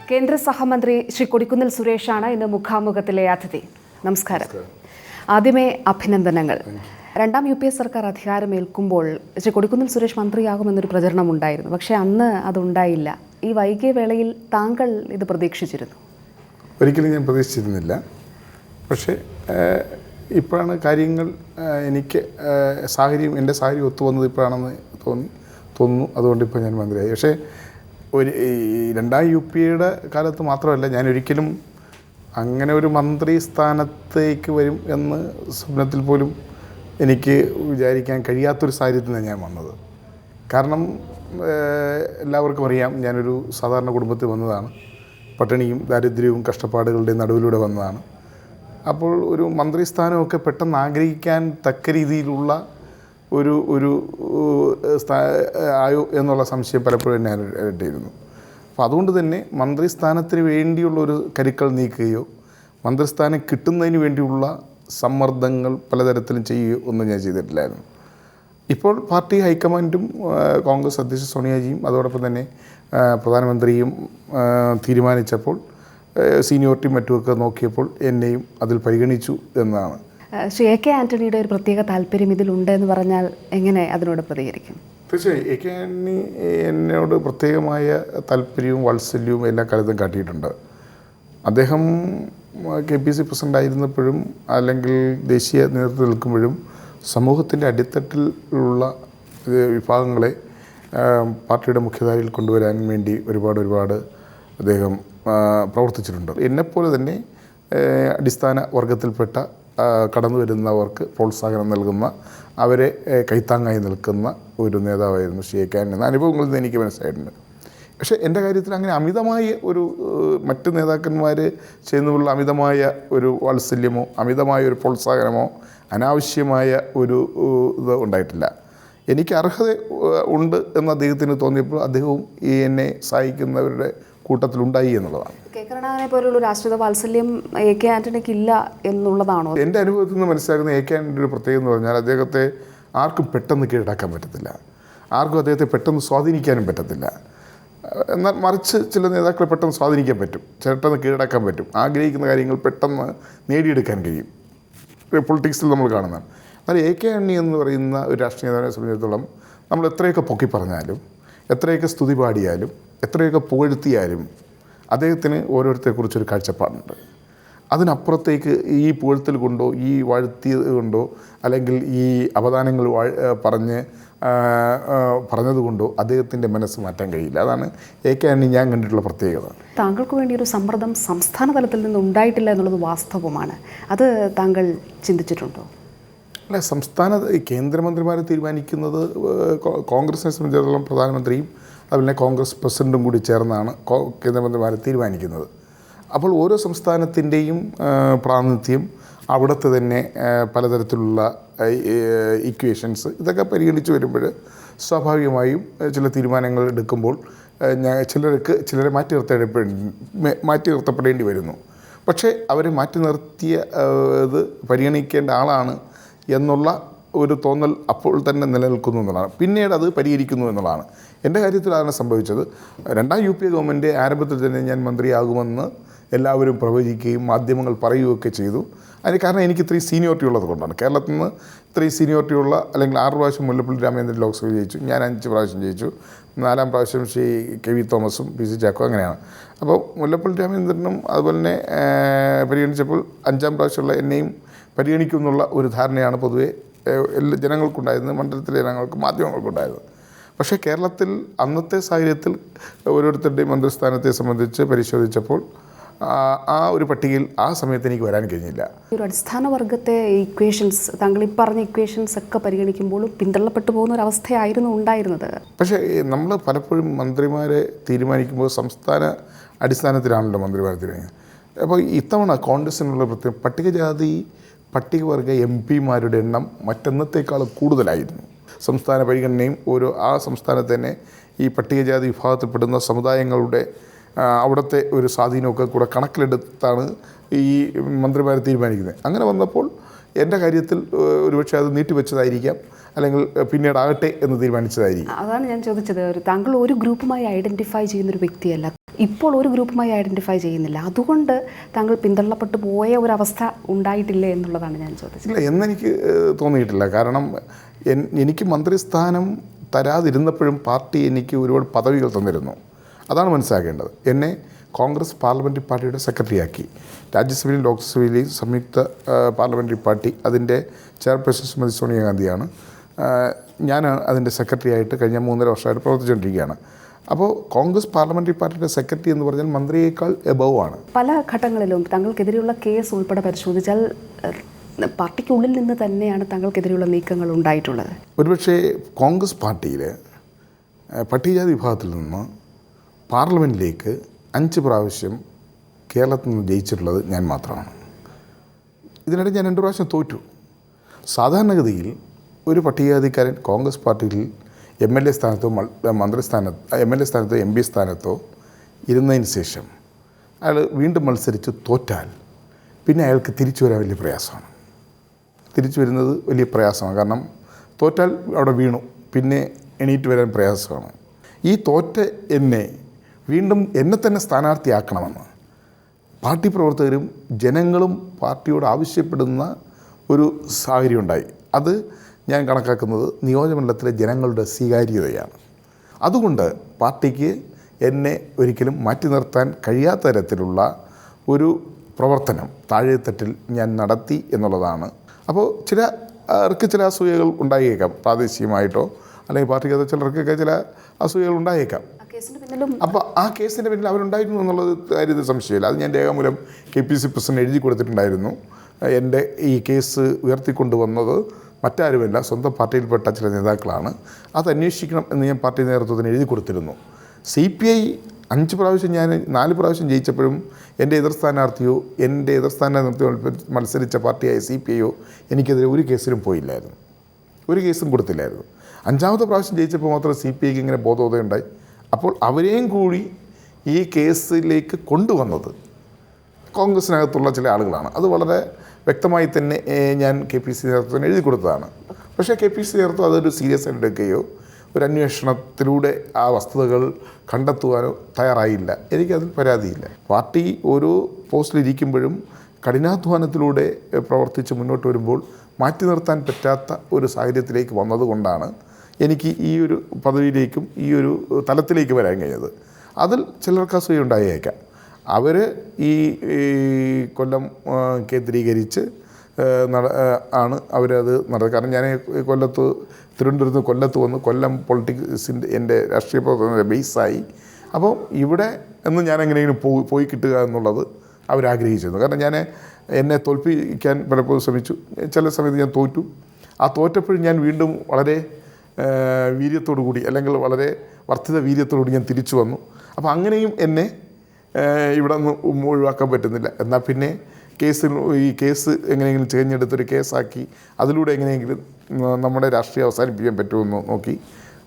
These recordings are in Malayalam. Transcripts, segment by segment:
കേന്ദ്ര സഹമന്ത്രി ശ്രീ കൊടിക്കുന്നിൽ സുരേഷാണ് ഇന്ന് മുഖാമുഖത്തിലെ അതിഥി. നമസ്കാരം. ആദ്യമേ അഭിനന്ദനങ്ങൾ. രണ്ടാം UPA സർക്കാർ അധികാരമേൽക്കുമ്പോൾ ശ്രീ കൊടിക്കുന്നിൽ സുരേഷ് മന്ത്രിയാകുമെന്നൊരു പ്രചരണമുണ്ടായിരുന്നു. പക്ഷേ അന്ന് അതുണ്ടായില്ല. ഈ വൈകിയ വേളയിൽ താങ്കൾ ഇത് പ്രതീക്ഷിച്ചിരുന്നു? ഒരിക്കലും ഞാൻ പ്രതീക്ഷിച്ചിരുന്നില്ല. പക്ഷേ ഇപ്പോഴാണ് കാര്യങ്ങൾ എനിക്ക് എൻ്റെ സാഹചര്യം ഒത്തുവന്നത് ഇപ്പോഴാണെന്ന് തോന്നുന്നു. അതുകൊണ്ട് ഇപ്പോൾ ഞാൻ മന്ത്രിയായി. പക്ഷേ ഈ രണ്ടാം UPA കാലത്ത് മാത്രമല്ല, ഞാനൊരിക്കലും അങ്ങനെ ഒരു മന്ത്രി സ്ഥാനത്തേക്ക് വരും എന്ന് സ്വപ്നത്തിൽ പോലും എനിക്ക് വിചാരിക്കാൻ കഴിയാത്തൊരു സാഹചര്യത്തിലാണ് ഞാൻ വന്നത്. കാരണം എല്ലാവർക്കും അറിയാം, ഞാനൊരു സാധാരണ കുടുംബത്തിൽ വന്നതാണ്. പട്ടിണിയും ദാരിദ്ര്യവും കഷ്ടപ്പാടുകളുടെയും നടുവിലൂടെ വന്നതാണ്. അപ്പോൾ ഒരു മന്ത്രിസ്ഥാനമൊക്കെ പെട്ടെന്ന് ആഗ്രഹിക്കാൻ തക്ക രീതിയിലുള്ള ഒരു ആയോ എന്നുള്ള സംശയം പലപ്പോഴും ഞാൻ ഇട്ടിരുന്നു. അപ്പോൾ അതുകൊണ്ട് തന്നെ മന്ത്രിസ്ഥാനത്തിന് വേണ്ടിയുള്ളൊരു കരുക്കൾ നീക്കുകയോ മന്ത്രിസ്ഥാനം കിട്ടുന്നതിന് വേണ്ടിയുള്ള സമ്മർദ്ദങ്ങൾ പലതരത്തിലും ചെയ്യുകയോ ഒന്നും ഞാൻ ചെയ്തിട്ടില്ലായിരുന്നു. ഇപ്പോൾ പാർട്ടി ഹൈക്കമാൻഡും കോൺഗ്രസ് അധ്യക്ഷ സോണിയാജിയും അതോടൊപ്പം തന്നെ പ്രധാനമന്ത്രിയും തീരുമാനിച്ചപ്പോൾ സീനിയോറിറ്റിയും മറ്റുമൊക്കെ നോക്കിയപ്പോൾ എന്നെയും അതിൽ പരിഗണിച്ചു എന്നാണ്. ശ്രീ AK ആൻ്റണിയുടെ ഒരു പ്രത്യേക താല്പര്യം ഇതിലുണ്ട് എന്ന് പറഞ്ഞാൽ എങ്ങനെ അതിനോട് പ്രതികരിക്കും? തീർച്ചയായും AK ആൻ്റണി എന്നോട് പ്രത്യേകമായ താല്പര്യവും വാത്സല്യവും എല്ലാ കാലത്തും കാട്ടിയിട്ടുണ്ട്. അദ്ദേഹം KPC പ്രസിഡൻ്റ് ആയിരുന്നപ്പോഴും അല്ലെങ്കിൽ ദേശീയ നേതൃത്വത്തിൽ നിൽക്കുമ്പോഴും സമൂഹത്തിൻ്റെ അടിത്തട്ടിലുള്ള വിഭാഗങ്ങളെ പാർട്ടിയുടെ മുഖ്യധാരയിൽ കൊണ്ടുവരാൻ വേണ്ടി ഒരുപാട് അദ്ദേഹം പ്രവർത്തിച്ചിട്ടുണ്ട്. എന്നെപ്പോലെ തന്നെ അടിസ്ഥാന വർഗത്തിൽപ്പെട്ട കടന്നു വരുന്നവർക്ക് പ്രോത്സാഹനം നൽകുന്ന, അവരെ കൈത്താങ്ങായി നിൽക്കുന്ന ഒരു നേതാവായിരുന്നു ശ്രീ AK ആൻ്റണി എന്ന അനുഭവങ്ങളിൽ നിന്ന് എനിക്ക് മനസ്സിലായിട്ടുണ്ട്. പക്ഷേ എൻ്റെ കാര്യത്തിൽ അങ്ങനെ അമിതമായ മറ്റ് നേതാക്കന്മാർ ചെയ്യുന്നതിലുള്ള അമിതമായ ഒരു വാത്സല്യമോ അമിതമായ ഒരു പ്രോത്സാഹനമോ അനാവശ്യമായ ഇത് ഉണ്ടായിട്ടില്ല. എനിക്ക് അർഹത ഉണ്ട് എന്ന് അദ്ദേഹത്തിന് തോന്നിയപ്പോൾ അദ്ദേഹവും എന്നെ സഹായിക്കുന്നവരുടെ കൂട്ടത്തിലുണ്ടായി എന്നുള്ളതാണ്. കരുണാകരനെ പോലുള്ള രാഷ്ട്രീയ വാത്സല്യം AK ആൻ്റണിക്ക് ഇല്ല എന്നുള്ളതാണോ? എൻ്റെ അനുഭവത്തിൽ നിന്ന് മനസ്സിലാക്കുന്ന AK ആൻ്റണിയുടെ ഒരു പ്രത്യേകത എന്ന് പറഞ്ഞാൽ അദ്ദേഹത്തെ ആർക്കും പെട്ടെന്ന് കീഴടക്കാൻ പറ്റത്തില്ല, ആർക്കും അദ്ദേഹത്തെ പെട്ടെന്ന് സ്വാധീനിക്കാനും പറ്റത്തില്ല. എന്നാൽ മറിച്ച് ചില നേതാക്കളെ പെട്ടെന്ന് സ്വാധീനിക്കാൻ പറ്റും, പെട്ടെന്ന് കീഴടക്കാൻ പറ്റും, ആഗ്രഹിക്കുന്ന കാര്യങ്ങൾ പെട്ടെന്ന് നേടിയെടുക്കാൻ കഴിയും. പൊളിറ്റിക്സിൽ നമ്മൾ കാണുന്നതാണ്. എന്നാൽ AK ആൻ്റണി എന്ന് പറയുന്ന ഒരു രാഷ്ട്രീയ നേതാവിനെ സംബന്ധിച്ചിടത്തോളം നമ്മൾ എത്രയൊക്കെ പൊക്കി പറഞ്ഞാലും, എത്രയൊക്കെ സ്തുതി പാടിയാലും, എത്രയൊക്കെ പുകഴ്ത്തിയാലും അദ്ദേഹത്തിന് ഓരോരുത്തരെക്കുറിച്ചൊരു കാഴ്ചപ്പാടുണ്ട്. അതിനപ്പുറത്തേക്ക് ഈ പുകഴ്ത്തൽ കൊണ്ടോ ഈ വാഴ്ത്തിയത് കൊണ്ടോ അല്ലെങ്കിൽ ഈ അവദാനങ്ങൾ പറഞ്ഞതുകൊണ്ടോ അദ്ദേഹത്തിൻ്റെ മനസ്സ് മാറ്റാൻ കഴിയില്ല. അതാണ് AK ആൻ്റണി ഞാൻ കണ്ടിട്ടുള്ള പ്രത്യേകത. താങ്കൾക്ക് വേണ്ടി ഒരു സമ്മർദ്ദം സംസ്ഥാന തലത്തിൽ നിന്ന് ഉണ്ടായിട്ടില്ല എന്നുള്ളത് വാസ്തവമാണ്. അത് താങ്കൾ ചിന്തിച്ചിട്ടുണ്ടോ? അല്ല, കേന്ദ്രമന്ത്രിമാരെ തീരുമാനിക്കുന്നത് കോൺഗ്രസിനെ സംബന്ധിച്ചിടത്തോളം പ്രധാനമന്ത്രിയും അതുപോലെ കോൺഗ്രസ് പ്രസിഡൻറ്റും കൂടി ചേർന്നാണ് കേന്ദ്രമന്ത്രിമാരെ തീരുമാനിക്കുന്നത്. അപ്പോൾ ഓരോ സംസ്ഥാനത്തിൻ്റെയും പ്രാതിനിധ്യം, അവിടുത്തെ തന്നെ പലതരത്തിലുള്ള ഇക്വേഷൻസ് ഇതൊക്കെ പരിഗണിച്ച് വരുമ്പോൾ സ്വാഭാവികമായും ചില തീരുമാനങ്ങൾ എടുക്കുമ്പോൾ ചിലരെ മാറ്റി നിർത്തപ്പെടേണ്ടി വരുന്നു. പക്ഷേ അവരെ മാറ്റി നിർത്തിയത് പരിഗണിക്കേണ്ട ആളാണ് എന്നുള്ള ഒരു തോന്നൽ അപ്പോൾ തന്നെ നിലനിൽക്കുന്നു എന്നുള്ളതാണ്. പിന്നീട് അത് പരിഹരിക്കുന്നു എന്നുള്ളതാണ്. എൻ്റെ കാര്യത്തിൽ അതാണ് സംഭവിച്ചത്. രണ്ടാം UPA ഗവൺമെൻറ് ആരംഭത്തിൽ തന്നെ ഞാൻ മന്ത്രിയാകുമെന്ന് എല്ലാവരും പ്രവചിക്കുകയും മാധ്യമങ്ങൾ പറയുകയൊക്കെ ചെയ്തു. അതിന് കാരണം എനിക്ക് ഇത്രയും സീനിയോറിറ്റി ഉള്ളത് കൊണ്ടാണ്. കേരളത്തിൽ നിന്ന് ഇത്രയും സീനിയോറിറ്റി ഉള്ള, അല്ലെങ്കിൽ 6 പ്രാവശ്യം മുല്ലപ്പള്ളി രാമചന്ദ്രൻ ലോക്സഭ ജയിച്ചു, ഞാൻ 5 പ്രാവശ്യം ജയിച്ചു, 4ാം പ്രാവശ്യം ശ്രീ KV തോമസും PC ചാക്കോ, അങ്ങനെയാണ്. അപ്പോൾ മുല്ലപ്പള്ളി രാമചന്ദ്രനും അതുപോലെ തന്നെ പരിഗണിച്ചപ്പോൾ 5ാം പ്രാവശ്യമുള്ള എന്നെയും പരിഗണിക്കുമെന്നുള്ള ഒരു ധാരണയാണ് പൊതുവെ എല്ലാ ജനങ്ങൾക്കുണ്ടായിരുന്നത്, മണ്ഡലത്തിലെ ജനങ്ങൾക്കും മാധ്യമങ്ങൾക്കുണ്ടായത്. പക്ഷേ കേരളത്തിൽ അന്നത്തെ സാഹചര്യത്തിൽ ഓരോരുത്തരുടെയും മന്ത്രിസ്ഥാനത്തെ സംബന്ധിച്ച് പരിശോധിച്ചപ്പോൾ ആ ഒരു പട്ടികയിൽ ആ സമയത്ത് എനിക്ക് വരാൻ കഴിഞ്ഞില്ല. ഒരു അടിസ്ഥാന വർഗത്തെ ഇക്വേഷൻസ്, താങ്കൾ ഈ പറഞ്ഞ ഇക്വേഷൻസ് ഒക്കെ പരിഗണിക്കുമ്പോഴും പിന്തള്ളപ്പെട്ടു പോകുന്ന ഒരു അവസ്ഥയായിരുന്നു ഉണ്ടായിരുന്നത്. പക്ഷേ നമ്മൾ പലപ്പോഴും മന്ത്രിമാരെ തീരുമാനിക്കുമ്പോൾ സംസ്ഥാന അടിസ്ഥാനത്തിലാണല്ലോ മന്ത്രിമാരെ തീരുമാനിക്കുന്നത്. അപ്പോൾ ഇത്തവണ കോൺഗ്രസിനുള്ള പ്രത്യേകം പട്ടികവർഗ MPമാരുടെ എണ്ണം മറ്റെന്നത്തേക്കാളും കൂടുതലായിരുന്നു. സംസ്ഥാന പരിഗണനയും ആ സംസ്ഥാനത്ത് തന്നെ ഈ പട്ടികജാതി വിഭാഗത്തിൽപ്പെടുന്ന സമുദായങ്ങളുടെ അവിടുത്തെ ഒരു സ്വാധീനമൊക്കെ കൂടെ കണക്കിലെടുത്താണ് ഈ മന്ത്രിമാരെ തീരുമാനിക്കുന്നത്. അങ്ങനെ വന്നപ്പോൾ എൻ്റെ കാര്യത്തിൽ ഒരുപക്ഷെ അത് നീട്ടിവെച്ചതായിരിക്കാം, അല്ലെങ്കിൽ പിന്നീടാകട്ടെ എന്ന് തീരുമാനിച്ചതായിരിക്കും. അതാണ് ഞാൻ ചോദിച്ചത്. താങ്കൾ ഒരു ഗ്രൂപ്പുമായി ഐഡൻറ്റിഫൈ ചെയ്യുന്നൊരു വ്യക്തിയല്ല. ഇപ്പോൾ ഒരു ഗ്രൂപ്പുമായി ഐഡൻറ്റിഫൈ ചെയ്യുന്നില്ല. അതുകൊണ്ട് താങ്കൾ പിന്തള്ളപ്പെട്ടു പോയ ഒരവസ്ഥ ഉണ്ടായിട്ടില്ലേ എന്നുള്ളതാണ് ഞാൻ ചോദിച്ചത്. ഇല്ല എന്നെനിക്ക് തോന്നിയിട്ടില്ല. കാരണം എനിക്ക് മന്ത്രിസ്ഥാനം തരാതിരുന്നപ്പോഴും പാർട്ടി എനിക്ക് ഒരുപാട് പദവികൾ തന്നിരുന്നു. അതാണ് മനസ്സിലാക്കേണ്ടത്. എന്നെ കോൺഗ്രസ് പാർലമെൻ്ററി പാർട്ടിയുടെ സെക്രട്ടറിയാക്കി. രാജ്യസഭയിലും ലോക്സഭയിലെയും സംയുക്ത പാർലമെൻ്ററി പാർട്ടി അതിൻ്റെ ചെയർപേഴ്സൺ ശ്രീമതി സോണിയാഗാന്ധിയാണ്. ഞാൻ അതിൻ്റെ സെക്രട്ടറി ആയിട്ട് കഴിഞ്ഞ 3.5 വർഷമായിട്ട് പ്രവർത്തിച്ചുകൊണ്ടിരിക്കുകയാണ്. അപ്പോൾ കോൺഗ്രസ് പാർലമെൻ്ററി പാർട്ടിയുടെ സെക്രട്ടറി എന്ന് പറഞ്ഞാൽ മന്ത്രിയേക്കാൾ എബവ് ആണ്. പല ഘട്ടങ്ങളിലും താങ്കൾക്കെതിരെയുള്ള കേസ് ഉൾപ്പെടെ പരിശോധിച്ചാൽ പാർട്ടിക്കുള്ളിൽ നിന്ന് തന്നെയാണ് താങ്കൾക്കെതിരെയുള്ള നീക്കങ്ങൾ ഉണ്ടായിട്ടുള്ളത്. ഒരുപക്ഷെ കോൺഗ്രസ് പാർട്ടിയിൽ പട്ടികജാതി വിഭാഗത്തിൽ നിന്ന് പാർലമെൻറ്റിലേക്ക് 5 പ്രാവശ്യം കേരളത്തിൽ നിന്ന് ജയിച്ചിട്ടുള്ളത് ഞാൻ മാത്രമാണ്. ഇതിനിടെ ഞാൻ 2 പ്രാവശ്യം തോറ്റു. സാധാരണഗതിയിൽ ഒരു പട്ടികജാതിക്കാരൻ കോൺഗ്രസ് പാർട്ടിയിൽ MLA സ്ഥാനത്തോ MLA സ്ഥാനത്തോ MP സ്ഥാനത്തോ ഇരുന്നതിന് ശേഷം അയാൾ വീണ്ടും മത്സരിച്ച് തോറ്റാൽ പിന്നെ അയാൾക്ക് തിരിച്ചു വരാൻ വലിയ പ്രയാസമാണ്. തിരിച്ചു വരുന്നത് വലിയ പ്രയാസമാണ്. കാരണം തോറ്റാൽ അവിടെ വീണു, പിന്നെ എണീറ്റ് വരാൻ പ്രയാസമാണ്. ഈ തോറ്റ വീണ്ടും എന്നെ തന്നെ സ്ഥാനാർത്ഥിയാക്കണമെന്ന് പാർട്ടി പ്രവർത്തകരും ജനങ്ങളും പാർട്ടിയോട് ആവശ്യപ്പെടുന്ന ഒരു സാഹചര്യം ഉണ്ടായി. അത് ഞാൻ കണക്കാക്കുന്നത് നിയോജകമണ്ഡലത്തിലെ ജനങ്ങളുടെ സ്വീകാര്യതയാണ്. അതുകൊണ്ട് പാർട്ടിക്ക് എന്നെ ഒരിക്കലും മാറ്റി നിർത്താൻ കഴിയാത്ത തരത്തിലുള്ള ഒരു പ്രവർത്തനം താഴെത്തട്ടിൽ ഞാൻ നടത്തി എന്നുള്ളതാണ്. അപ്പോൾ ചിലർക്ക് ചില അസൂയകൾ ഉണ്ടായേക്കാം, പ്രാദേശികമായിട്ടോ അല്ലെങ്കിൽ പാർട്ടിക്കകത്ത് ചിലർക്കൊക്കെ ചില അസൂയകൾ ഉണ്ടായേക്കാം. അപ്പോൾ ആ കേസിൻ്റെ പിന്നിൽ അവരുണ്ടായിരുന്നു എന്നുള്ളത് കാര്യത്തിൽ സംശയമില്ല. അത് ഞാൻ രേഖാമൂലം KPC പ്രസിഡന്റ് എഴുതി കൊടുത്തിട്ടുണ്ടായിരുന്നു. എൻ്റെ ഈ കേസ് ഉയർത്തിക്കൊണ്ടുവന്നത് മറ്റാരുമല്ല, സ്വന്തം പാർട്ടിയിൽപ്പെട്ട ചില നേതാക്കളാണ്. അത് അന്വേഷിക്കണം എന്ന് ഞാൻ പാർട്ടി നേതൃത്വത്തിന് എഴുതി കൊടുത്തിരുന്നു. CPI 5 പ്രാവശ്യം ഞാൻ 4 പ്രാവശ്യം ജയിച്ചപ്പോഴും എൻ്റെ എതിർ സ്ഥാനാർത്ഥി മത്സരിച്ച പാർട്ടിയായ CPIയോ എനിക്കെതിരെ ഒരു കേസിലും പോയില്ലായിരുന്നു, ഒരു കേസും കൊടുത്തില്ലായിരുന്നു. 5ാമത്തെ പ്രാവശ്യം ജയിച്ചപ്പോൾ മാത്രം CPIക്ക് ഇങ്ങനെ ബോധോദയുണ്ടായി. അപ്പോൾ അവരെയും കൂടി ഈ കേസിലേക്ക് കൊണ്ടുവന്നത് കോൺഗ്രസിനകത്തുള്ള ചില ആളുകളാണ്. അത് വളരെ വ്യക്തമായി തന്നെ ഞാൻ KPC നേതൃത്വത്തിന് എഴുതി കൊടുത്തതാണ്. പക്ഷേ KPC നേതൃത്വം അതൊരു സീരിയസ് ആയിട്ട് എടുക്കുകയോ ഒരു അന്വേഷണത്തിലൂടെ ആ വസ്തുതകൾ കണ്ടെത്തുവാനോ തയ്യാറായില്ല. എനിക്കതിൽ പരാതിയില്ല. പാർട്ടി ഓരോ പോസ്റ്റിലിരിക്കുമ്പോഴും കഠിനാധ്വാനത്തിലൂടെ പ്രവർത്തിച്ച് മുന്നോട്ട് വരുമ്പോൾ മാറ്റി നിർത്താൻ പറ്റാത്ത ഒരു സാഹചര്യത്തിലേക്ക് വന്നതുകൊണ്ടാണ് എനിക്ക് ഈ ഒരു പദവിയിലേക്കും ഈ ഒരു തലത്തിലേക്ക് വരാൻ കഴിഞ്ഞത്. അതിൽ ചിലർക്ക് അസൂയ ഉണ്ടായേക്കാം. അവർ ഈ കൊല്ലം കേന്ദ്രീകരിച്ച് ആണ് അവരത് നടത്തുക. കാരണം ഞാൻ തിരുവനന്തപുരത്ത് കൊല്ലത്ത് വന്ന് കൊല്ലം പൊളിറ്റിക്സിൻ്റെ എൻ്റെ രാഷ്ട്രീയ പ്രവർത്തനത്തിൻ്റെ ബേസായി. അപ്പോൾ ഇവിടെ എന്ന് ഞാൻ എങ്ങനെയെങ്കിലും പോയി കിട്ടുക എന്നുള്ളത് അവരാഗ്രഹിച്ചിരുന്നു. കാരണം എന്നെ തോൽപ്പിക്കാൻ പലപ്പോഴും ശ്രമിച്ചു. ചില സമയത്ത് ഞാൻ തോറ്റു. ആ തോറ്റപ്പോഴും ഞാൻ വീണ്ടും വളരെ വീര്യത്തോടു കൂടി അല്ലെങ്കിൽ വളരെ വർദ്ധിത വീര്യത്തോടുകൂടി ഞാൻ തിരിച്ചു വന്നു. അപ്പോൾ അങ്ങനെയും എന്നെ ഇവിടെ നിന്ന് ഒഴിവാക്കാൻ പറ്റുന്നില്ല. എന്നാൽ പിന്നെ ഈ കേസ് എങ്ങനെയെങ്കിലും തിരഞ്ഞെടുത്തൊരു കേസാക്കി അതിലൂടെ എങ്ങനെയെങ്കിലും നമ്മുടെ രാഷ്ട്രീയം അവസാനിപ്പിക്കാൻ പറ്റുമെന്ന് നോക്കി.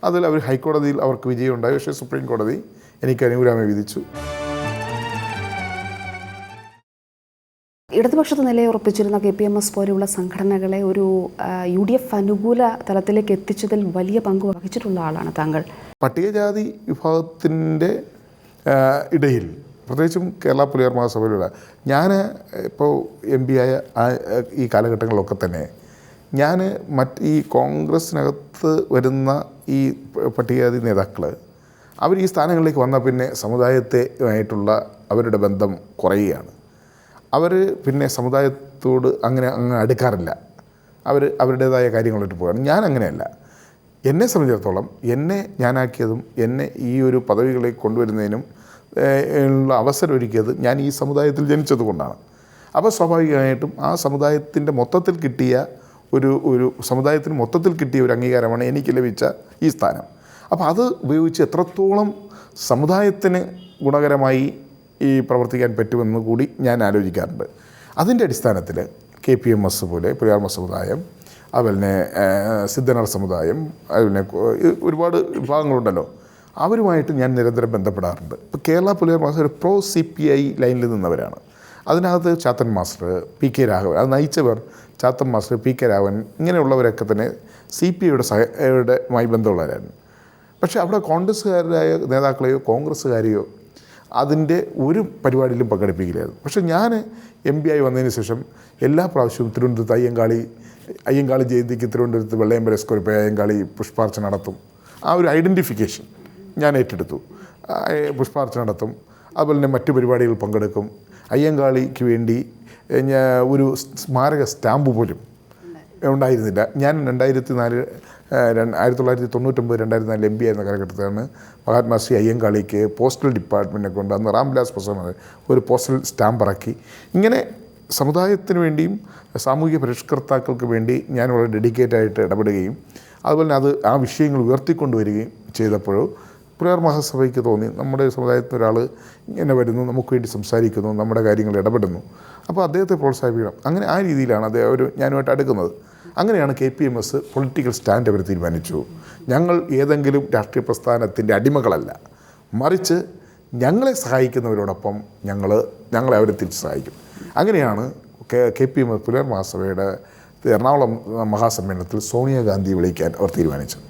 അതിൽ അവർ ഹൈക്കോടതിയിൽ അവർക്ക് വിജയമുണ്ടായി. പക്ഷേ സുപ്രീം കോടതി എനിക്ക് അനുകൂലമായി വിധിച്ചു. ഇടതുപക്ഷത്ത് നിലയുറപ്പിച്ചിരുന്ന KPMS പോലെയുള്ള സംഘടനകളെ ഒരു UDF അനുകൂല തലത്തിലേക്ക് എത്തിച്ചതിൽ വലിയ പങ്ക് വഹിച്ചിട്ടുള്ള ആളാണ് താങ്കൾ. പട്ടികജാതി വിഭാഗത്തിൻ്റെ ഇടയിൽ പ്രത്യേകിച്ചും കേരള പുലിയർ മഹാസഭയിലുള്ള ഞാൻ ഇപ്പോൾ MP ആയ ഈ കാലഘട്ടങ്ങളിലൊക്കെ തന്നെ ഞാൻ ഈ കോൺഗ്രസ്സിനകത്ത് വരുന്ന ഈ പട്ടികജാതി നേതാക്കൾ അവർ ഈ സ്ഥാനങ്ങളിലേക്ക് വന്നാൽ പിന്നെ സമുദായമായിട്ടുള്ള അവരുടെ ബന്ധം കുറയുകയാണ്. അവർ പിന്നെ സമുദായത്തോട് അങ്ങ് അടുക്കാറില്ല. അവരുടേതായ കാര്യങ്ങളായിട്ട് പോവുകയാണ്. ഞാൻ അങ്ങനെയല്ല. എന്നെ സംബന്ധിച്ചിടത്തോളം ഞാനാക്കിയതും എന്നെ ഈ ഒരു പദവികളിലേക്ക് കൊണ്ടുവരുന്നതിനും ഉള്ള അവസരം ഒരുക്കിയത് ഞാൻ ഈ സമുദായത്തിൽ ജനിച്ചത് കൊണ്ടാണ്. അപ്പോൾ സ്വാഭാവികമായിട്ടും ആ സമുദായത്തിൻ്റെ മൊത്തത്തിൽ കിട്ടിയ സമുദായത്തിന് മൊത്തത്തിൽ കിട്ടിയ ഒരു അംഗീകാരമാണ് എനിക്ക് ലഭിച്ച ഈ സ്ഥാനം. അപ്പോൾ അത് ഉപയോഗിച്ച് എത്രത്തോളം സമുദായത്തിന് ഗുണകരമായി ഈ പ്രവർത്തിക്കാൻ പറ്റുമെന്ന് കൂടി ഞാൻ ആലോചിക്കാറുണ്ട്. അതിൻ്റെ അടിസ്ഥാനത്തിൽ KPMS പോലെ പുലിയാർമ സമുദായം, അതുപോലെ തന്നെ സിദ്ധനർ സമുദായം, അതുപോലെ ഒരുപാട് വിഭാഗങ്ങളുണ്ടല്ലോ, അവരുമായിട്ട് ഞാൻ നിരന്തരം ബന്ധപ്പെടാറുണ്ട്. ഇപ്പോൾ കേരള പുലിയാർ മാസ്റ്റർ ഒരു CPI ലൈനിൽ നിന്നവരാണ്. അതിനകത്ത് ചാത്തൻ മാസ്റ്റർ, PK രാഘവൻ, അത് നയിച്ചവർ ചാത്തൻ മാസ്റ്റർ, PK രാഘവൻ ഇങ്ങനെയുള്ളവരൊക്കെ തന്നെ CPIയുടെ ബന്ധമുള്ളവരായിരുന്നു. പക്ഷേ അവിടെ കോൺഗ്രസ്സുകാരായ നേതാക്കളെയോ കോൺഗ്രസ്സുകാരെയോ അതിൻ്റെ ഒരു പരിപാടിയിലും പങ്കെടുപ്പിക്കില്ലായിരുന്നു. പക്ഷേ ഞാൻ MP ആയി വന്നതിന് ശേഷം എല്ലാ പ്രാവശ്യവും തിരുവനന്തപുരത്ത് അയ്യങ്കാളി ജയന്തിക്ക് തിരുവനന്തപുരത്ത് വെള്ളയമ്പല സ്ക്വയറിൽ പോയി അയ്യങ്കാളി പുഷ്പാർച്ചന നടത്തും. ആ ഒരു ഐഡൻറ്റിഫിക്കേഷൻ ഞാൻ ഏറ്റെടുത്തു. പുഷ്പാർച്ചന നടത്തും, അതുപോലെ തന്നെ മറ്റു പരിപാടികൾ പങ്കെടുക്കും. അയ്യങ്കാളിക്ക് വേണ്ടി ഒരു സ്മാരക സ്റ്റാമ്പ് പോലും ഉണ്ടായിരുന്നില്ല. ഞാൻ 1999-2004 MP ആയിരുന്ന കാലഘട്ടത്തിലാണ് മഹാത്മാശ്രീ അയ്യങ്കാളിക്ക് പോസ്റ്റൽ ഡിപ്പാർട്ട്മെൻറ്റിനെ കൊണ്ട് അന്ന് റാംവിലാസ് പ്രസാദ് ഒരു പോസ്റ്റൽ സ്റ്റാമ്പ് ഇറക്കി. ഇങ്ങനെ സമുദായത്തിന് വേണ്ടിയും സാമൂഹിക പരിഷ്കർത്താക്കൾക്ക് വേണ്ടി ഞാൻ വളരെ ഡെഡിക്കേറ്റായിട്ട് ഇടപെടുകയും അതുപോലെ തന്നെ ആ വിഷയങ്ങൾ ഉയർത്തിക്കൊണ്ടുവരികയും ചെയ്തപ്പോഴോ പുലയർ മഹാസഭയ്ക്ക് തോന്നി നമ്മുടെ സമുദായത്തിൽ ഒരാൾ ഇങ്ങനെ വരുന്നു, നമുക്ക് വേണ്ടി സംസാരിക്കുന്നു, നമ്മുടെ കാര്യങ്ങൾ ഇടപെടുന്നു, അപ്പോൾ അദ്ദേഹത്തെ പ്രോത്സാഹിപ്പിക്കണം. അങ്ങനെ ആ രീതിയിലാണ് ഞാനുമായിട്ട് അടുക്കുന്നത്. അങ്ങനെയാണ് KPMS പൊളിറ്റിക്കൽ സ്റ്റാൻഡ് അവർ തീരുമാനിച്ചു. ഞങ്ങൾ ഏതെങ്കിലും രാഷ്ട്രീയ പ്രസ്ഥാനത്തിൻ്റെ അടിമകളല്ല, മറിച്ച് ഞങ്ങളെ സഹായിക്കുന്നവരോടൊപ്പം ഞങ്ങളെ അവരെ തിരിച്ച് സഹായിക്കും. അങ്ങനെയാണ് KPMS പുലയർ മഹാസഭയുടെ എറണാകുളം മഹാസമ്മേളനത്തിൽ സോണിയാഗാന്ധി വിളിക്കാൻ അവർ തീരുമാനിച്ചത്.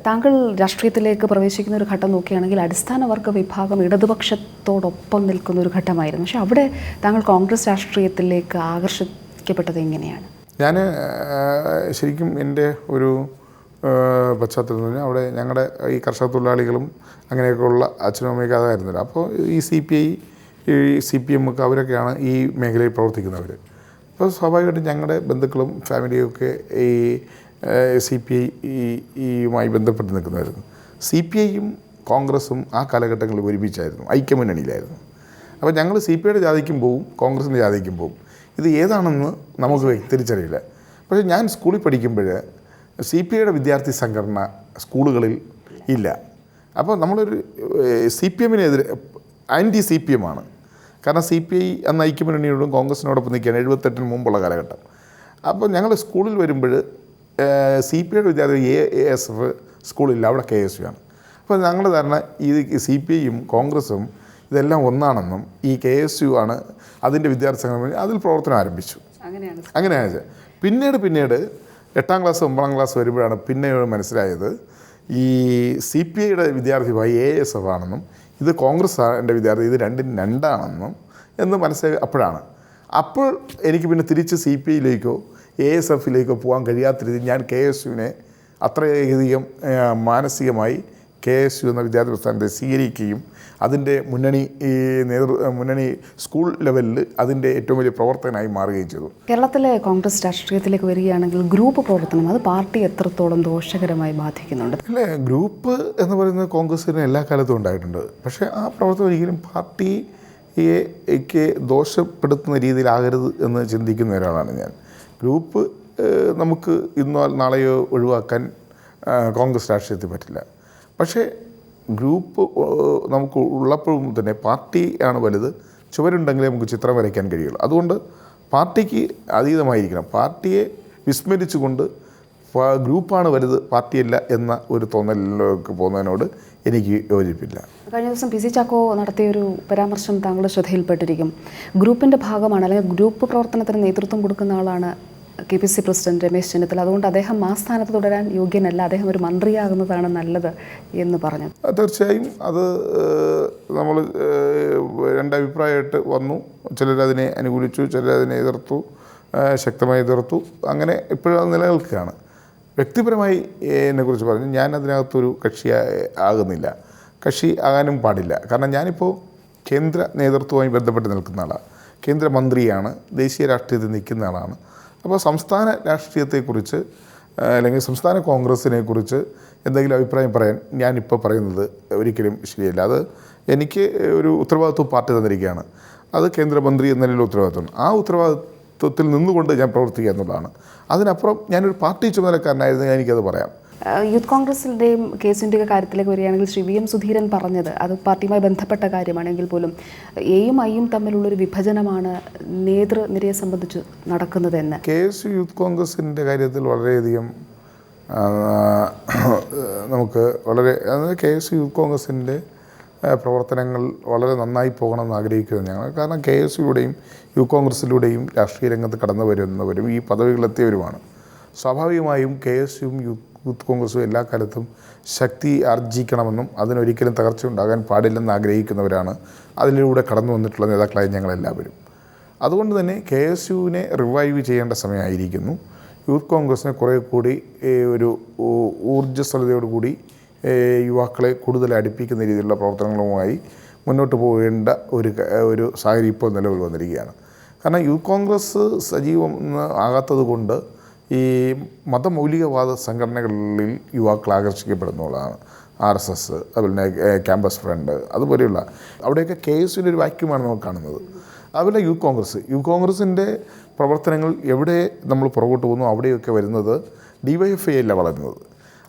താങ്കൾ രാഷ്ട്രീയത്തിലേക്ക് പ്രവേശിക്കുന്ന ഒരു ഘട്ടം നോക്കുകയാണെങ്കിൽ അടിസ്ഥാന വർഗ വിഭാഗം ഇടതുപക്ഷത്തോടൊപ്പം നിൽക്കുന്ന ഒരു ഘട്ടമായിരുന്നു. പക്ഷേ അവിടെ താങ്കൾ കോൺഗ്രസ് രാഷ്ട്രീയത്തിലേക്ക് ആകർഷിക്കപ്പെട്ടത് എങ്ങനെയാണ്? ഞാൻ ശരിക്കും എൻ്റെ ഒരു പശ്ചാത്തലത്തിൽ അവിടെ ഞങ്ങളുടെ ഈ കർഷക തൊഴിലാളികളും അങ്ങനെയൊക്കെയുള്ള അച്ഛനും അമ്മയൊക്കെ അതായിരുന്നില്ല. അപ്പോൾ ഈ CPM ഒക്കെ അവരൊക്കെയാണ് ഈ മേഖലയിൽ പ്രവർത്തിക്കുന്നവർ. അപ്പോൾ സ്വാഭാവികമായിട്ടും ഞങ്ങളുടെ ബന്ധുക്കളും ഫാമിലിയൊക്കെ ഈ CPIയുമായി ബന്ധപ്പെട്ട് നിൽക്കുന്നതായിരുന്നു. CPIയും കോൺഗ്രസും ആ കാലഘട്ടങ്ങളിൽ ഒരുമിച്ചായിരുന്നു, ഐക്യമുന്നണിയിലായിരുന്നു. അപ്പോൾ ഞങ്ങൾ CPIയുടെ ജാഥയ്ക്കും പോവും, കോൺഗ്രസിൻ്റെ ജാഥയ്ക്കും പോവും. ഇത് ഏതാണെന്ന് നമുക്ക് തിരിച്ചറിയില്ല. പക്ഷേ ഞാൻ സ്കൂളിൽ പഠിക്കുമ്പോൾ CPIയുടെ വിദ്യാർത്ഥി സംഘടന സ്കൂളുകളിൽ ഇല്ല. അപ്പോൾ നമ്മളൊരു CPMനെതിരെ CPM ആണ്. കാരണം CPI അന്ന് ഐക്യമുന്നണിയോടും കോൺഗ്രസിനോടൊപ്പം നിൽക്കുകയാണ് 78-ന് മുമ്പുള്ള കാലഘട്ടം. അപ്പോൾ ഞങ്ങൾ സ്കൂളിൽ വരുമ്പോൾ CPIയുടെ വിദ്യാർത്ഥി ASF സ്കൂളില്ല, അവിടെ KSU ആണ്. അപ്പോൾ ഞങ്ങളുടെ ധാരണ ഈ CPIയും കോൺഗ്രസും ഇതെല്ലാം ഒന്നാണെന്നും ഈ KSU ആണ് അതിൻ്റെ വിദ്യാർത്ഥി സംഘടന, അതിൽ പ്രവർത്തനം ആരംഭിച്ചു. അങ്ങനെയാണ്. പിന്നീട് 8ാം ക്ലാസ് 9ാം ക്ലാസ് വരുമ്പോഴാണ് പിന്നെ മനസ്സിലായത് ഈ CPIയുടെ വിദ്യാർത്ഥി ASF ആണെന്നും ഇത് കോൺഗ്രസിൻ്റെ വിദ്യാർത്ഥി, ഇത് രണ്ടാണെന്നും എന്ന് മനസ്സിലായി. അപ്പോൾ എനിക്ക് പിന്നെ തിരിച്ച് CPIയിലേക്കോ ASFയിലേക്കോ പോകാൻ കഴിയാത്ത രീതിയിൽ ഞാൻ KSUവിനെ അത്രയധികം മാനസികമായി KSU എന്ന വിദ്യാർത്ഥി പ്രസ്ഥാനത്തെ സ്വീകരിക്കുകയും അതിൻ്റെ മുന്നണി സ്കൂൾ ലെവലിൽ അതിൻ്റെ ഏറ്റവും വലിയ പ്രവർത്തകനായി മാറുകയും ചെയ്തു. കേരളത്തിലെ കോൺഗ്രസ് രാഷ്ട്രീയത്തിലേക്ക് വരികയാണെങ്കിൽ ഗ്രൂപ്പ് പ്രവർത്തനം അത് പാർട്ടി എത്രത്തോളം ദോഷകരമായി ബാധിക്കുന്നുണ്ട്? അല്ലേ, ഗ്രൂപ്പ് എന്ന് പറയുന്നത് കോൺഗ്രസ്സിന് എല്ലാ കാലത്തും ഉണ്ടായിട്ടുണ്ട്. പക്ഷേ ആ പ്രവർത്തനം ഒരിക്കലും പാർട്ടിയെ ദോഷപ്പെടുത്തുന്ന രീതിയിലാകരുത് എന്ന് ചിന്തിക്കുന്ന ഒരാളാണ് ഞാൻ. ഗ്രൂപ്പ് നമുക്ക് ഇന്നോ നാളെയോ ഒഴിവാക്കാൻ കോൺഗ്രസ് രാഷ്ട്രീയത്തിൽ പറ്റില്ല. പക്ഷേ ഗ്രൂപ്പ് നമുക്ക് ഉള്ളപ്പോഴും തന്നെ പാർട്ടിയാണ് വലുത്. ചുവരുണ്ടെങ്കിലേ നമുക്ക് ചിത്രം വരയ്ക്കാൻ കഴിയുള്ളൂ. അതുകൊണ്ട് പാർട്ടിക്ക് അതീതമായിരിക്കണം. പാർട്ടിയെ വിസ്മരിച്ചുകൊണ്ട് ഗ്രൂപ്പാണ് വലുത്, പാർട്ടിയല്ല എന്ന ഒരു തോന്നലിലേക്ക് പോകുന്നതിനോട് എനിക്ക് യോജിപ്പില്ല. കഴിഞ്ഞ ദിവസം PC ചാക്കോ നടത്തിയൊരു പരാമർശം താങ്കളുടെ ശ്രദ്ധയിൽപ്പെട്ടിരിക്കും. ഗ്രൂപ്പിൻ്റെ ഭാഗമാണ് അല്ലെങ്കിൽ ഗ്രൂപ്പ് പ്രവർത്തനത്തിന് നേതൃത്വം കൊടുക്കുന്ന ആളാണ് KPC പ്രസിഡന്റ് രമേശ് ചെന്നിത്തല. അതുകൊണ്ട് അദ്ദേഹം ആ സ്ഥാനത്ത് തുടരാൻ യോഗ്യനല്ല, അദ്ദേഹം ഒരു മന്ത്രിയാകുന്നതാണ് നല്ലത് എന്ന് പറഞ്ഞു. തീർച്ചയായും അത് നമ്മൾ രണ്ടഭിപ്രായമായിട്ട് വന്നു. ചിലരതിനെ അനുകൂലിച്ചു, ചിലരതിനെ എതിർത്തു, ശക്തമായി എതിർത്തു. അങ്ങനെ ഇപ്പോഴും നിലനിൽക്കുകയാണ്. വ്യക്തിപരമായി എന്നെക്കുറിച്ച് പറഞ്ഞു, ഞാൻ അതിനകത്തൊരു കക്ഷി ആകുന്നില്ല, കക്ഷി ആകാനും പാടില്ല. കാരണം ഞാനിപ്പോൾ കേന്ദ്ര നേതൃത്വവുമായി ബന്ധപ്പെട്ട് നിൽക്കുന്ന ആളാണ്, കേന്ദ്രമന്ത്രിയാണ്, ദേശീയ രാഷ്ട്രീയത്തിൽ നിൽക്കുന്ന ആളാണ്. അപ്പോൾ സംസ്ഥാന രാഷ്ട്രീയത്തെക്കുറിച്ച് അല്ലെങ്കിൽ സംസ്ഥാന കോൺഗ്രസിനെ കുറിച്ച് എന്തെങ്കിലും അഭിപ്രായം പറയാൻ ഞാനിപ്പോൾ പറയുന്നത് ഒരിക്കലും ശരിയല്ല. അത് എനിക്ക് ഒരു ഉത്തരവാദിത്വം പാർട്ടി തന്നിരിക്കുകയാണ്. അത് കേന്ദ്രമന്ത്രി എന്ന നിലയിലുള്ള ഉത്തരവാദിത്വമാണ്. ആ ഉത്തരവാദിത്വത്തിൽ നിന്നുകൊണ്ട് ഞാൻ പ്രവർത്തിക്കുക എന്നുള്ളതാണ്. അതിനപ്പുറം ഞാനൊരു പാർട്ടി ചുമതലക്കാരനായിരുന്നു, എനിക്കത് പറയാം. യൂത്ത് കോൺഗ്രസിൻ്റെയും കേസിൻ്റെ കാര്യത്തിലേക്ക് വരികയാണെങ്കിൽ ശ്രീ VM സുധീരൻ പറഞ്ഞത് അത് പാർട്ടിയുമായി ബന്ധപ്പെട്ട കാര്യമാണെങ്കിൽ പോലും എയും ഐയും തമ്മിലുള്ളൊരു വിഭജനമാണ് നേതൃനിരയെ സംബന്ധിച്ച് നടക്കുന്നതെന്ന്. KSU യൂത്ത് കോൺഗ്രസിൻ്റെ കാര്യത്തിൽ വളരെയധികം നമുക്ക് KSU യൂത്ത് കോൺഗ്രസിൻ്റെ പ്രവർത്തനങ്ങൾ വളരെ നന്നായി പോകണമെന്ന് ആഗ്രഹിക്കുന്നത് ഞങ്ങൾ. കാരണം KSUയുടെയും യൂത്ത് കോൺഗ്രസിലൂടെയും രാഷ്ട്രീയ രംഗത്ത് കടന്നു വരുന്നവരും ഈ പദവികളെത്തിയവരുമാണ്. സ്വാഭാവികമായും KSUയും യൂത്ത് കോൺഗ്രസും എല്ലാ കാലത്തും ശക്തി ആർജിക്കണമെന്നും അതിനൊരിക്കലും തകർച്ച ഉണ്ടാകാൻ പാടില്ലെന്ന് ആഗ്രഹിക്കുന്നവരാണ് അതിലൂടെ കടന്നു വന്നിട്ടുള്ള നേതാക്കളായ ഞങ്ങളെല്ലാവരും. അതുകൊണ്ട് തന്നെ KSUവിനെ റിവൈവ് ചെയ്യേണ്ട സമയമായിരിക്കുന്നു. യൂത്ത് കോൺഗ്രസിനെ കുറേ കൂടി ഒരു ഊർജ്ജസ്വലതയോടുകൂടി യുവാക്കളെ കൂടുതൽ അടുപ്പിക്കുന്ന രീതിയിലുള്ള പ്രവർത്തനങ്ങളുമായി മുന്നോട്ട് പോകേണ്ട ഒരു സാഹചര്യം ഇപ്പോൾ നിലവിൽ വന്നിരിക്കുകയാണ്. കാരണം യൂത്ത് കോൺഗ്രസ് സജീവം ആകാത്തത് കൊണ്ട് ഈ മതമൗലികവാദ സംഘടനകളിൽ യുവാക്കൾ ആകർഷിക്കപ്പെടുന്നതാണ്. RSS, അതുപോലെ ക്യാമ്പസ് ഫ്രണ്ട്, അതുപോലെയുള്ള അവിടെയൊക്കെ KSUവിൻ്റെ ഒരു വാക്യൂമാണ് നമുക്ക് കാണുന്നത്. അതുപോലെ യൂത്ത് കോൺഗ്രസിൻ്റെ പ്രവർത്തനങ്ങൾ എവിടെ നമ്മൾ പുറകോട്ട് പോകുന്നു അവിടെയൊക്കെ വരുന്നത് DYFI അല്ല വളരുന്നത്.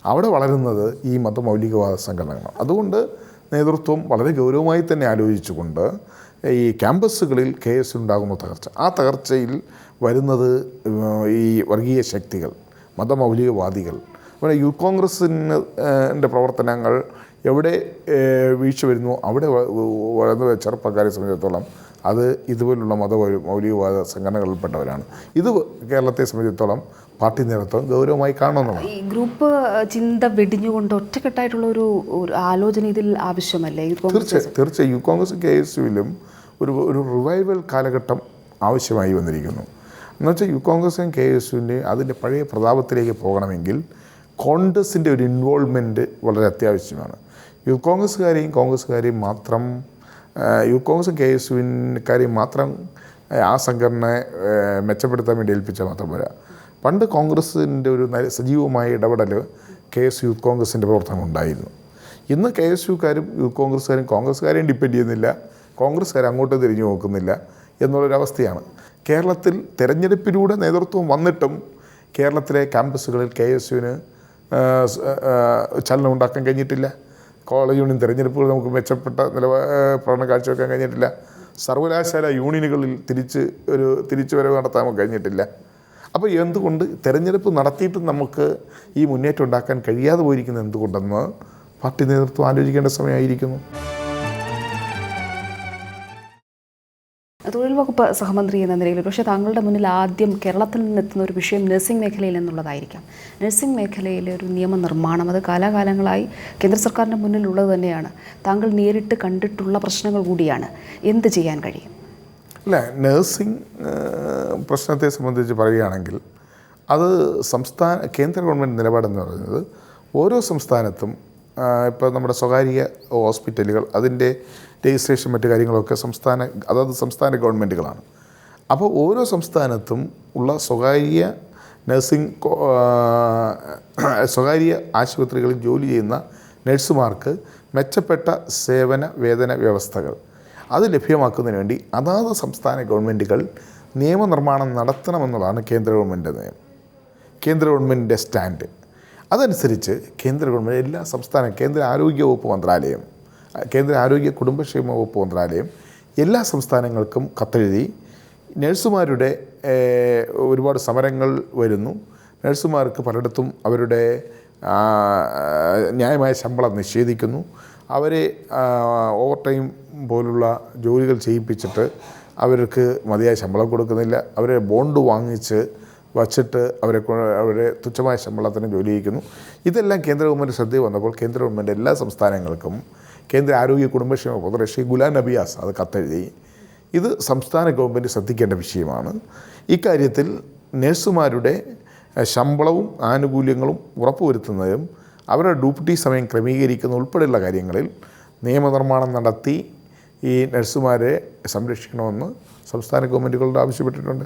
അവിടെ വളരുന്നത് ഈ മതമൗലികവാദ സംഘടനകളാണ്. അതുകൊണ്ട് നേതൃത്വം വളരെ ഗൗരവമായി തന്നെ ആലോചിച്ചുകൊണ്ട് ഈ ക്യാമ്പസുകളിൽ KSUണ്ടാകുന്ന തകർച്ച, ആ തകർച്ചയിൽ വരുന്നത് ഈ വർഗീയ ശക്തികൾ, മതമൗലികവാദികൾ, അവിടെ യൂത്ത് കോൺഗ്രസിൻ്റെ പ്രവർത്തനങ്ങൾ എവിടെ വീഴ്ച വരുന്നു അവിടെ വളർന്ന ചെറുപ്പക്കാരെ സംബന്ധിച്ചിടത്തോളം അത് ഇതുപോലുള്ള മൗലികവാദ സംഘടനകളിൽപ്പെട്ടവരാണ്. ഇത് കേരളത്തെ സംബന്ധിച്ചിടത്തോളം പാർട്ടി നേതൃത്വം ഗൗരവമായി കാണണമെന്നാണ്. ഈ ഗ്രൂപ്പ് ചിന്ത വെടിഞ്ഞുകൊണ്ട് ഒറ്റക്കെട്ടായിട്ടുള്ള ഒരു ആലോചന ഇതിൽ ആവശ്യമല്ലേ? തീർച്ചയായും യൂത്ത് കോൺഗ്രസ് KSUവിലും ഒരു റിവൈവൽ കാലഘട്ടം ആവശ്യമായി വന്നിരിക്കുന്നു. എന്നുവെച്ചാൽ യൂത്ത് കോൺഗ്രസിനും KSUവിൻ്റെയും അതിൻ്റെ പഴയ പ്രതാപത്തിലേക്ക് പോകണമെങ്കിൽ കോൺഗ്രസിൻ്റെ ഒരു ഇൻവോൾവ്മെൻറ്റ് വളരെ അത്യാവശ്യമാണ്. യൂത്ത് കോൺഗ്രസ്സുകാരെയും മാത്രം യൂത്ത് കോൺഗ്രസും KSUവിൻകാരെയും മാത്രം ആ സംഘടനയെ മെച്ചപ്പെടുത്താൻ വേണ്ടി ഏൽപ്പിച്ചാൽ മാത്രം പോരാ. പണ്ട് കോൺഗ്രസിൻ്റെ ഒരു സജീവമായ ഇടപെടൽ KSU യൂത്ത് കോൺഗ്രസിൻ്റെ പ്രവർത്തനം ഉണ്ടായിരുന്നു. ഇന്ന് KSUക്കാരും യൂത്ത് കോൺഗ്രസ്സുകാരെയും ഡിപ്പെൻഡ് ചെയ്യുന്നില്ല, കോൺഗ്രസ്സുകാർ അങ്ങോട്ട് തിരിഞ്ഞു നോക്കുന്നില്ല എന്നുള്ളൊരവസ്ഥയാണ്. കേരളത്തിൽ തെരഞ്ഞെടുപ്പിലൂടെ നേതൃത്വം വന്നിട്ടും കേരളത്തിലെ ക്യാമ്പസുകളിൽ KSUവിന് ചലനം ഉണ്ടാക്കാൻ കഴിഞ്ഞിട്ടില്ല. കോളേജ് യൂണിയൻ തിരഞ്ഞെടുപ്പുകൾ നമുക്ക് മെച്ചപ്പെട്ട പ്രകടനം കാഴ്ചവെക്കാൻ കഴിഞ്ഞിട്ടില്ല. സർവകലാശാല യൂണിയനുകളിൽ തിരിച്ചുവരവ് നടത്താൻ കഴിഞ്ഞിട്ടില്ല. അപ്പോൾ എന്തുകൊണ്ട് തെരഞ്ഞെടുപ്പ് നടത്തിയിട്ടും നമുക്ക് ഈ മുന്നേറ്റം ഉണ്ടാക്കാൻ കഴിയാതെ പോയിരിക്കുന്നത് എന്തുകൊണ്ടെന്ന് പാർട്ടി നേതൃത്വം ആലോചിക്കേണ്ട സമയമായിരിക്കുന്നു. തൊഴിൽ വകുപ്പ് സഹമന്ത്രി എന്ന നിലയിൽ പക്ഷേ താങ്കളുടെ മുന്നിൽ ആദ്യം കേരളത്തിൽ നിന്നെത്തുന്ന ഒരു വിഷയം നഴ്സിംഗ് മേഖലയിൽ എന്നുള്ളതായിരിക്കാം. നഴ്സിംഗ് മേഖലയിലെ ഒരു നിയമനിർമ്മാണം അത് കാലാകാലങ്ങളായി കേന്ദ്ര സർക്കാരിൻ്റെ മുന്നിലുള്ളത് തന്നെയാണ്. താങ്കൾ നേരിട്ട് കണ്ടിട്ടുള്ള പ്രശ്നങ്ങൾ കൂടിയാണ്. എന്ത് ചെയ്യാൻ കഴിയും? അല്ല, നഴ്സിംഗ് പ്രശ്നത്തെ സംബന്ധിച്ച് പറയുകയാണെങ്കിൽ അത് കേന്ദ്ര ഗവൺമെൻറ് നിലപാടെന്ന് പറയുന്നത് ഓരോ സംസ്ഥാനത്തും ഇപ്പോൾ നമ്മുടെ സ്വകാര്യ ഹോസ്പിറ്റലുകൾ അതിൻ്റെ രജിസ്ട്രേഷൻ മറ്റു കാര്യങ്ങളൊക്കെ സംസ്ഥാന ഗവൺമെൻറ്റുകളാണ്. അപ്പോൾ ഓരോ സംസ്ഥാനത്തും ഉള്ള സ്വകാര്യ ആശുപത്രികളിൽ ജോലി ചെയ്യുന്ന നഴ്സുമാർക്ക് മെച്ചപ്പെട്ട വേതന വ്യവസ്ഥകൾ അത് ലഭ്യമാക്കുന്നതിന് വേണ്ടി അതാത് സംസ്ഥാന ഗവൺമെൻറ്റുകൾ നിയമനിർമ്മാണം നടത്തണമെന്നുള്ളതാണ് കേന്ദ്ര ഗവൺമെൻറ്റിൻ്റെ സ്റ്റാൻഡ്. അതനുസരിച്ച് കേന്ദ്ര ഗവൺമെൻറ് കേന്ദ്ര ആരോഗ്യ വകുപ്പ് മന്ത്രാലയം, കേന്ദ്ര ആരോഗ്യ കുടുംബക്ഷേമ വകുപ്പ് മന്ത്രാലയം എല്ലാ സംസ്ഥാനങ്ങൾക്കും കത്തെഴുതി നഴ്സുമാരുടെ ഒരുപാട് സമരങ്ങൾ വരുന്നു. നഴ്സുമാർക്ക് പലയിടത്തും അവരുടെ ന്യായമായ ശമ്പളം നിഷേധിക്കുന്നു. അവരെ ഓവർ ടൈം പോലുള്ള ജോലികൾ ചെയ്യിപ്പിച്ചിട്ട് അവർക്ക് മതിയായ ശമ്പളം കൊടുക്കുന്നില്ല. അവരെ ബോണ്ട് വാങ്ങിച്ച് വച്ചിട്ട് അവരെ തുച്ഛമായ ശമ്പളത്തിന് ജോലി ചെയ്യിക്കുന്നു. ഇതെല്ലാം കേന്ദ്ര ഗവൺമെൻറ് ശ്രദ്ധയിൽ വന്നപ്പോൾ കേന്ദ്ര ഗവൺമെൻറ് എല്ലാ സംസ്ഥാനങ്ങൾക്കും കേന്ദ്ര ആരോഗ്യ കുടുംബക്ഷേമ മന്ത്രി ശ്രീ ഗുലാം നബി ആസാദ് കത്തെഴുതി. ഇത് സംസ്ഥാന ഗവൺമെൻറ് ശ്രദ്ധിക്കേണ്ട വിഷയമാണ്. ഇക്കാര്യത്തിൽ നഴ്സുമാരുടെ ശമ്പളവും ആനുകൂല്യങ്ങളും ഉറപ്പുവരുത്തുന്നതും അവരുടെ ഡ്യൂട്ടി സമയം ക്രമീകരിക്കുന്ന ഉൾപ്പെടെയുള്ള കാര്യങ്ങളിൽ നിയമനിർമ്മാണം നടത്തി ഈ നഴ്സുമാരെ സംരക്ഷിക്കണമെന്ന് സംസ്ഥാന ഗവൺമെൻറ്റുകളോട് ആവശ്യപ്പെട്ടിട്ടുണ്ട്.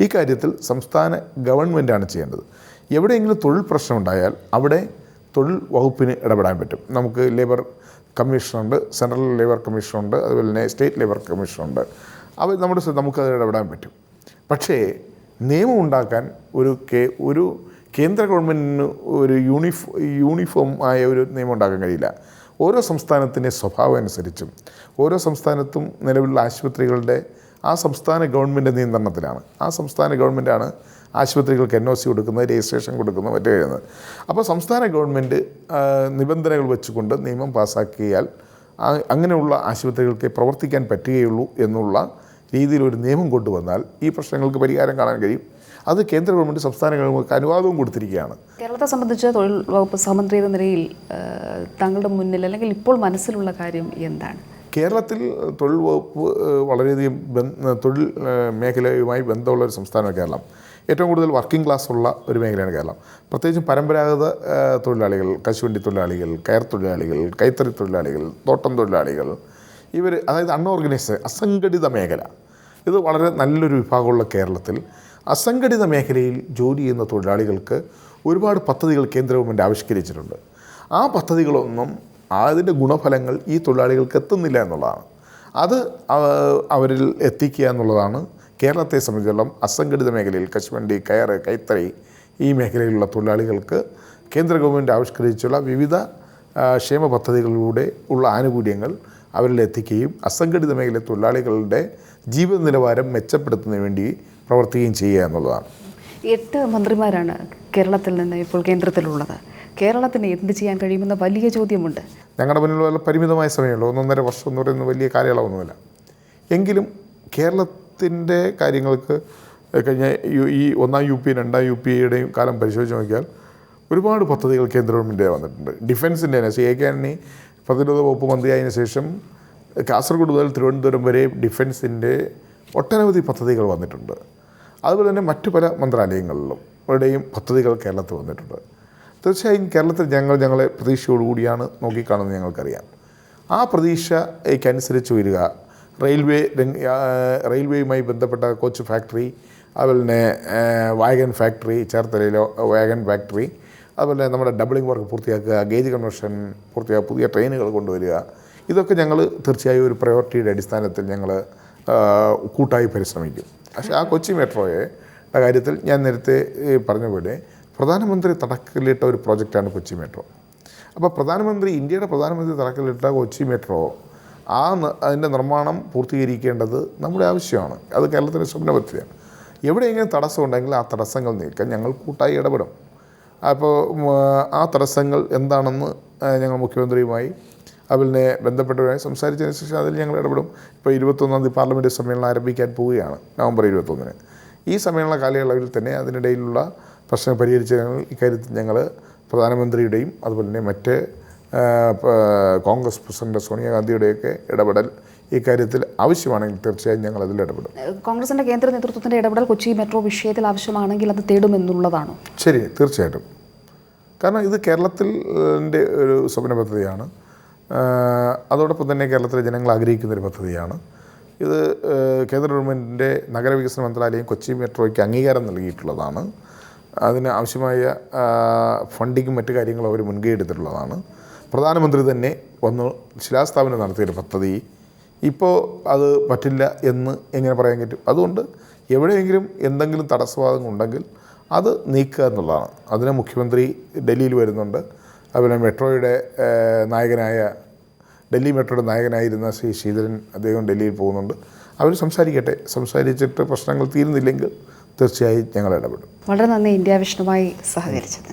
ഈ കാര്യത്തിൽ സംസ്ഥാന ഗവൺമെൻറ്റാണ് ചെയ്യേണ്ടത്. എവിടെയെങ്കിലും തൊഴിൽ പ്രശ്നമുണ്ടായാൽ അവിടെ തൊഴിൽ വകുപ്പിന് ഇടപെടാൻ പറ്റും. നമുക്ക് ലേബർ കമ്മീഷനുണ്ട്, സെൻട്രൽ ലേബർ കമ്മീഷനുണ്ട്, അതുപോലെ തന്നെ സ്റ്റേറ്റ് ലേബർ കമ്മീഷനുണ്ട്. നമുക്കത് ഇടപെടാൻ പറ്റും. പക്ഷേ നിയമം ഉണ്ടാക്കാൻ ഒരു കേന്ദ്ര ഗവൺമെൻറ്റിന് ഒരു യൂണിഫോം ആയ ഒരു നിയമം ഉണ്ടാക്കാൻ കഴിയില്ല. ഓരോ സംസ്ഥാനത്തിൻ്റെ സ്വഭാവം അനുസരിച്ചും ഓരോ സംസ്ഥാനത്തും നിലവിലുള്ള ആശുപത്രികളുടെ ആ സംസ്ഥാന ഗവൺമെൻറ് നിയന്ത്രണത്തിലാണ്. ആ സംസ്ഥാന ഗവൺമെൻറ്റാണ് ആശുപത്രികൾക്ക് NOC കൊടുക്കുന്നത്, രജിസ്ട്രേഷൻ കൊടുക്കുന്നത്, മറ്റു കഴിയുന്നത്. അപ്പോൾ സംസ്ഥാന ഗവൺമെൻറ് നിബന്ധനകൾ വെച്ചുകൊണ്ട് നിയമം പാസ്സാക്കിയാൽ അങ്ങനെയുള്ള ആശുപത്രികൾക്ക് പ്രവർത്തിക്കാൻ പറ്റുകയുള്ളൂ എന്നുള്ള രീതിയിൽ ഒരു നിയമം കൊണ്ടുവന്നാൽ ഈ പ്രശ്നങ്ങൾക്ക് പരിഹാരം കാണാൻ കഴിയും. അത് കേന്ദ്ര ഗവൺമെൻറ് സംസ്ഥാന ഗവൺമെൻറ് അനുവാദവും കൊടുത്തിരിക്കുകയാണ്. കേരളത്തെ സംബന്ധിച്ച് തൊഴിൽ വകുപ്പ് സഹമന്ത്രി എന്ന നിലയിൽ താങ്കളുടെ മുന്നിൽ അല്ലെങ്കിൽ ഇപ്പോൾ മനസ്സിലുള്ള കാര്യം എന്താണ്? കേരളത്തിൽ തൊഴിൽ വകുപ്പ് വളരെയധികം തൊഴിൽ മേഖലയുമായി ബന്ധമുള്ള ഒരു സംസ്ഥാനമാണ് കേരളം. ഏറ്റവും കൂടുതൽ വർക്കിംഗ് ക്ലാസ് ഉള്ള ഒരു മേഖലയാണ് കേരളം. പ്രത്യേകിച്ചും പരമ്പരാഗത തൊഴിലാളികൾ, കശുവണ്ടി തൊഴിലാളികൾ, കയർ തൊഴിലാളികൾ, കൈത്തറി തൊഴിലാളികൾ, തോട്ടം തൊഴിലാളികൾ, ഇവർ അതായത് അൺഓർഗനൈസ്ഡ് അസംഘടിത മേഖല, ഇത് വളരെ നല്ലൊരു വിഭാഗമുള്ള കേരളത്തിൽ അസംഘടിത മേഖലയിൽ ജോലി ചെയ്യുന്ന തൊഴിലാളികൾക്ക് ഒരുപാട് പദ്ധതികൾ കേന്ദ്ര ഗവൺമെൻറ് ആവിഷ്കരിച്ചിട്ടുണ്ട്. ആ പദ്ധതികളൊന്നും അതിൻ്റെ ഗുണഫലങ്ങൾ ഈ തൊഴിലാളികൾക്ക് എത്തുന്നില്ല എന്നുള്ളതാണ്. അത് അവരിൽ എത്തിക്കുക എന്നുള്ളതാണ് കേരളത്തെ സംബന്ധിച്ചിടത്തോളം അസംഘടിത മേഖലയിൽ കശുവണ്ടി, കയർ, കൈത്തറി ഈ മേഖലയിലുള്ള തൊഴിലാളികൾക്ക് കേന്ദ്ര ഗവൺമെൻറ് ആവിഷ്കരിച്ചുള്ള വിവിധ ക്ഷേമ പദ്ധതികളിലൂടെ ഉള്ള ആനുകൂല്യങ്ങൾ അവരിൽ എത്തിക്കുകയും അസംഘടിത മേഖല തൊഴിലാളികളുടെ ജീവിത നിലവാരം മെച്ചപ്പെടുത്തുന്നതിന് വേണ്ടി പ്രവർത്തിക്കുകയും ചെയ്യുക എന്നുള്ളതാണ്. 8 മന്ത്രിമാരാണ് കേരളത്തിൽ നിന്ന് ഇപ്പോൾ കേന്ദ്രത്തിലുള്ളത്. കേരളത്തിന് എന്ത് ചെയ്യാൻ കഴിയുമെന്ന വലിയ ചോദ്യമുണ്ട്. ഞങ്ങളുടെ മുന്നിൽ വളരെ പരിമിതമായ സമയമുള്ളൂ, 1.5 വർഷം എന്ന് പറയുന്ന വലിയ കാലയളവൊന്നുമില്ല. എങ്കിലും കേരളത്തിൻ്റെ കാര്യങ്ങൾക്ക് കഴിഞ്ഞ ഈ 1ാം UP 2ാം UPയുടെയും കാലം പരിശോധിച്ച് നോക്കിയാൽ ഒരുപാട് പദ്ധതികൾ കേന്ദ്ര ഗവൺമെൻറ് വന്നിട്ടുണ്ട്. ഡിഫൻസിൻ്റെ CA പ്രതിരോധ വകുപ്പ് മന്ത്രിയായതിനു ശേഷം കാസർഗോഡ് മുതൽ തിരുവനന്തപുരം വരെ ഡിഫൻസിൻ്റെ ഒട്ടനവധി പദ്ധതികൾ വന്നിട്ടുണ്ട്. അതുപോലെ തന്നെ മറ്റു പല മന്ത്രാലയങ്ങളിലും ഇവിടെയും പദ്ധതികൾ കേരളത്തിൽ വന്നിട്ടുണ്ട്. തീർച്ചയായും കേരളത്തിൽ ഞങ്ങളെ പ്രതീക്ഷയോടുകൂടിയാണ് നോക്കിക്കാണുന്നത് ഞങ്ങൾക്കറിയാം. ആ പ്രതീക്ഷയ്ക്കനുസരിച്ച് വരിക റെയിൽവേയുമായി ബന്ധപ്പെട്ട കോച്ച് ഫാക്ടറി, അതുപോലെ തന്നെ വാഗൺ ഫാക്ടറി, ചേർത്തലയിലെ വാഗൺ ഫാക്ടറി, അതുപോലെ നമ്മുടെ ഡബിളിംഗ് വർക്ക് പൂർത്തിയാക്കുക, ഗേജ് കൺവെർഷൻ പൂർത്തിയാക്കുക, പുതിയ ട്രെയിനുകൾ കൊണ്ടുവരിക, ഇതൊക്കെ ഞങ്ങൾ തീർച്ചയായും ഒരു പ്രയോറിറ്റിയുടെ അടിസ്ഥാനത്തിൽ ഞങ്ങൾ കൂട്ടായി പരിശ്രമിക്കും. പക്ഷേ ആ കൊച്ചി മെട്രോയുടെ കാര്യത്തിൽ ഞാൻ നേരത്തെ പറഞ്ഞ പോലെ പ്രധാനമന്ത്രി തടക്കലിട്ട ഒരു പ്രോജക്റ്റാണ് കൊച്ചി മെട്രോ. അപ്പോൾ ഇന്ത്യയുടെ പ്രധാനമന്ത്രി തടക്കലിട്ട കൊച്ചി മെട്രോ അതിൻ്റെ നിർമ്മാണം പൂർത്തീകരിക്കേണ്ടത് നമ്മുടെ ആവശ്യമാണ്. അത് കേരളത്തിൻ്റെ സ്വപ്ന പദ്ധതിയാണ്. എവിടെയെങ്കിലും തടസ്സം ഉണ്ടെങ്കിൽ ആ തടസ്സങ്ങൾ നീക്കാൻ ഞങ്ങൾ കൂട്ടായി ഇടപെടും. അപ്പോൾ ആ തടസ്സങ്ങൾ എന്താണെന്ന് ഞങ്ങൾ മുഖ്യമന്ത്രിയുമായി അതുപോലെ ബന്ധപ്പെട്ടവരുമായി സംസാരിച്ചതിന് ശേഷം അതിൽ ഞങ്ങൾ ഇടപെടും. ഇപ്പോൾ 21-ാം തീയതി പാർലമെൻറ്റ് സമ്മേളനം ആരംഭിക്കാൻ പോവുകയാണ്, നവംബർ 21-ന്. ഈ സമ്മേളന കാലയളവിൽ തന്നെ അതിനിടയിലുള്ള പ്രശ്നം പരിഹരിച്ച് ഇക്കാര്യത്തിൽ ഞങ്ങൾ പ്രധാനമന്ത്രിയുടെയും അതുപോലെ തന്നെ മറ്റ് കോൺഗ്രസ് പ്രസിഡന്റ് സോണിയാഗാന്ധിയുടെയൊക്കെ ഇടപെടൽ ഇക്കാര്യത്തിൽ ആവശ്യമാണെങ്കിൽ തീർച്ചയായും ഞങ്ങൾ അതിൽ ഇടപെടും. കോൺഗ്രസിൻ്റെ കേന്ദ്ര നേതൃത്വത്തിൻ്റെ ഇടപെടൽ കൊച്ചി മെട്രോ വിഷയത്തിൽ ആവശ്യമാണെങ്കിൽ അത് തേടുമെന്നുള്ളതാണോ? ശരി, തീർച്ചയായിട്ടും. കാരണം ഇത് കേരളത്തിൻ്റെ ഒരു സ്വപ്ന പദ്ധതിയാണ്. അതോടൊപ്പം തന്നെ കേരളത്തിലെ ജനങ്ങൾ ആഗ്രഹിക്കുന്നൊരു പദ്ധതിയാണ്. ഇത് കേന്ദ്ര ഗവൺമെൻറ്റിൻ്റെ നഗരവികസന മന്ത്രാലയം കൊച്ചി മെട്രോയ്ക്ക് അംഗീകാരം നൽകിയിട്ടുള്ളതാണ്. അതിന് ആവശ്യമായ ഫണ്ടിങ്ങും മറ്റു കാര്യങ്ങളും അവർ മുൻകൈ എടുത്തിട്ടുള്ളതാണ്. പ്രധാനമന്ത്രി തന്നെ വന്ന് ശിലാസ്ഥാപനം നടത്തിയൊരു പദ്ധതി ഇപ്പോൾ അത് പറ്റില്ല എന്ന് എങ്ങനെ പറയാൻ പറ്റും? അതുകൊണ്ട് എവിടെയെങ്കിലും എന്തെങ്കിലും തടസ്സവാദങ്ങൾ ഉണ്ടെങ്കിൽ അത് നീക്കുക എന്നുള്ളതാണ്. അതിന് മുഖ്യമന്ത്രി ഡൽഹിയിൽ വരുന്നുണ്ട്. അതുപോലെ മെട്രോയുടെ ഡൽഹി മെട്രോയുടെ നായകനായിരുന്ന ശ്രീ ശ്രീധരൻ, അദ്ദേഹം ഡൽഹിയിൽ പോകുന്നുണ്ട്. അവർ സംസാരിച്ചിട്ട് പ്രശ്നങ്ങൾ തീരുന്നില്ലെങ്കിൽ തീർച്ചയായും ഞങ്ങൾ ഇടപെടും. വളരെ നന്ദി ഇന്ത്യ വിഷനുമായി സഹകരിച്ചത്.